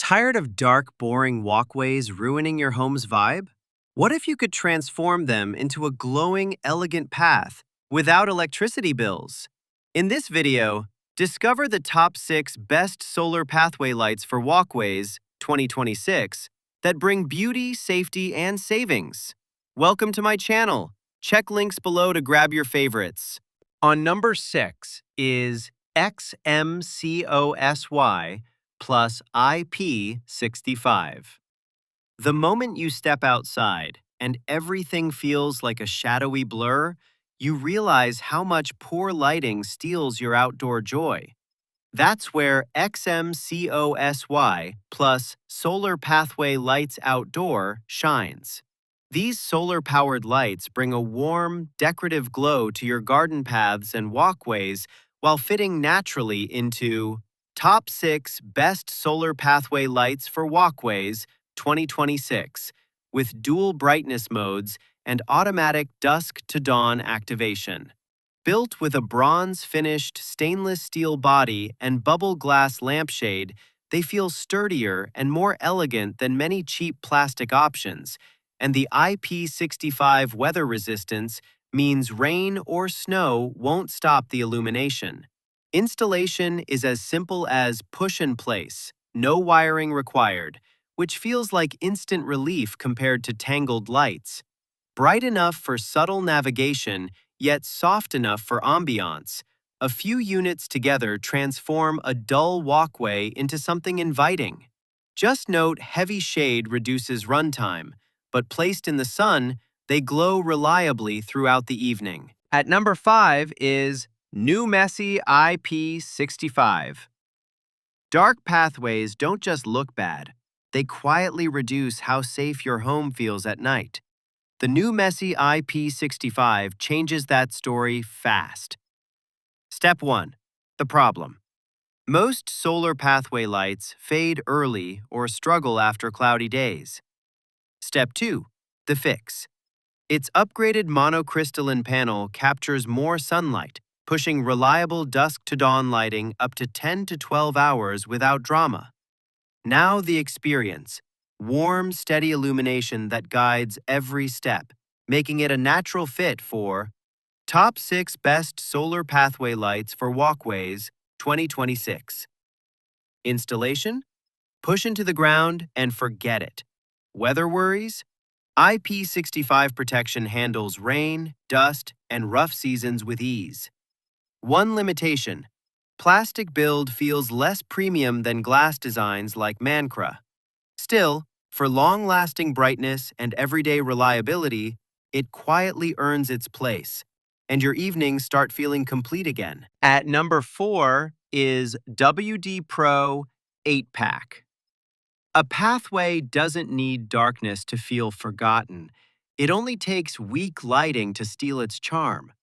Tired of dark, boring walkways ruining your home's vibe? What if you could transform them into a glowing, elegant path without electricity bills? In this video, discover the top 6 best solar pathway lights for walkways 2026 that bring beauty, safety, and savings. Welcome to my channel. Check links below to grab your favorites. On number 6 is XMCOSY plus IP65. The moment you step outside and everything feels like a shadowy blur, you realize how much poor lighting steals your outdoor joy. That's where XMCOSY plus Solar Pathway Lights Outdoor shines. These solar-powered lights bring a warm, decorative glow to your garden paths and walkways while fitting naturally into Top 6 Best Solar Pathway Lights for Walkways 2026 with dual brightness modes and automatic dusk to dawn activation. Built with a bronze-finished stainless steel body and bubble glass lampshade, they feel sturdier and more elegant than many cheap plastic options, and the IP65 weather resistance means rain or snow won't stop the illumination. Installation is as simple as push and place, no wiring required, which feels like instant relief compared to tangled lights. Bright enough for subtle navigation, yet soft enough for ambiance. A few units together transform a dull walkway into something inviting. Just note heavy shade reduces runtime, but placed in the sun, they glow reliably throughout the evening. At number 5 is NEWMESSI IP65. Dark pathways don't just look bad, they quietly reduce how safe your home feels at night. The NEWMESSI IP65 changes that story fast. Step 1. The problem. Most solar pathway lights fade early or struggle after cloudy days. Step 2. The fix. Its upgraded monocrystalline panel captures more sunlight, pushing reliable dusk-to-dawn lighting up to 10 to 12 hours without drama. Now the experience. Warm, steady illumination that guides every step, making it a natural fit for Top 6 Best Solar Pathway Lights for Walkways 2026. Installation? Push into the ground and forget it. Weather worries? IP65 protection handles rain, dust, and rough seasons with ease. One limitation: plastic build feels less premium than glass designs like Mancra. Still, for long-lasting brightness and everyday reliability, it quietly earns its place, and your evenings start feeling complete again. At number 4 is WdPro 8-pack. A pathway doesn't need darkness to feel forgotten. It only takes weak lighting to steal its charm.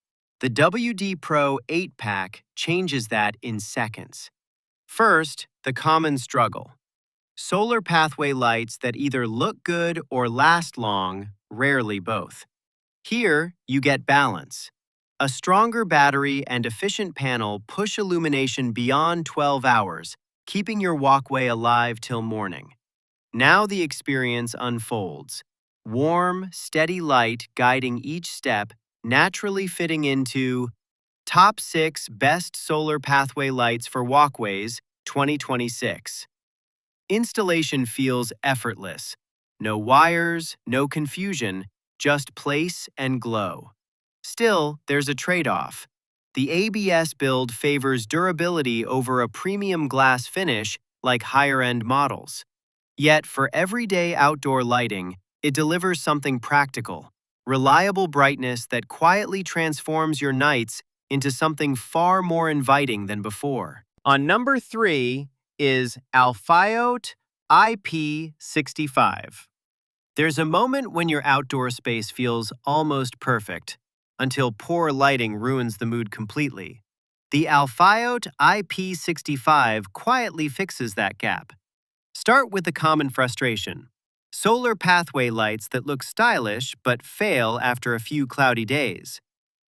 The WdPro 8-pack changes that in seconds. First, the common struggle. Solar pathway lights that either look good or last long, rarely both. Here, you get balance. A stronger battery and efficient panel push illumination beyond 12 hours, keeping your walkway alive till morning. Now the experience unfolds. Warm, steady light guiding each step, naturally fitting into Top 6 Best Solar Pathway Lights for Walkways 2026. Installation feels effortless. No wires, no confusion, just place and glow. Still, there's a trade-off. The ABS build favors durability over a premium glass finish like higher-end models. Yet, for everyday outdoor lighting, it delivers something practical, reliable brightness that quietly transforms your nights into something far more inviting than before. On number 3 is ALFIOT IP65. There's a moment when your outdoor space feels almost perfect, until poor lighting ruins the mood completely. The ALFIOT IP65 quietly fixes that gap. Start with the common frustration: solar pathway lights that look stylish but fail after a few cloudy days.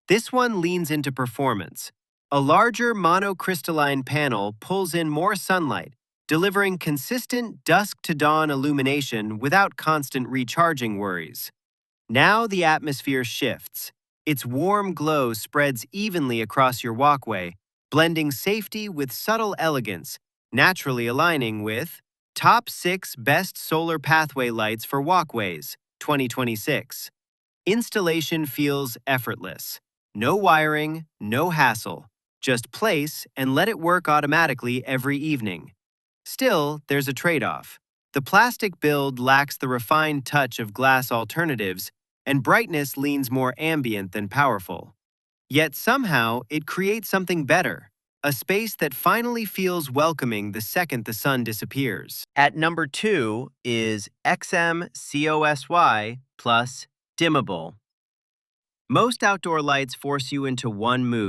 This one leans into performance. A larger monocrystalline panel pulls in more sunlight, delivering consistent dusk-to-dawn illumination without constant recharging worries. Now the atmosphere shifts. Its warm glow spreads evenly across your walkway, blending safety with subtle elegance, naturally aligning with Top 6 Best Solar Pathway Lights for Walkways, 2026. Installation feels effortless. No wiring, no hassle. Just place and let it work automatically every evening. Still, there's a trade-off. The plastic build lacks the refined touch of glass alternatives, and brightness leans more ambient than powerful. Yet somehow, it creates something better, a space that finally feels welcoming the second the sun disappears. At number 2 is XMCOSY plus Dimmable. Most outdoor lights force you into one mood.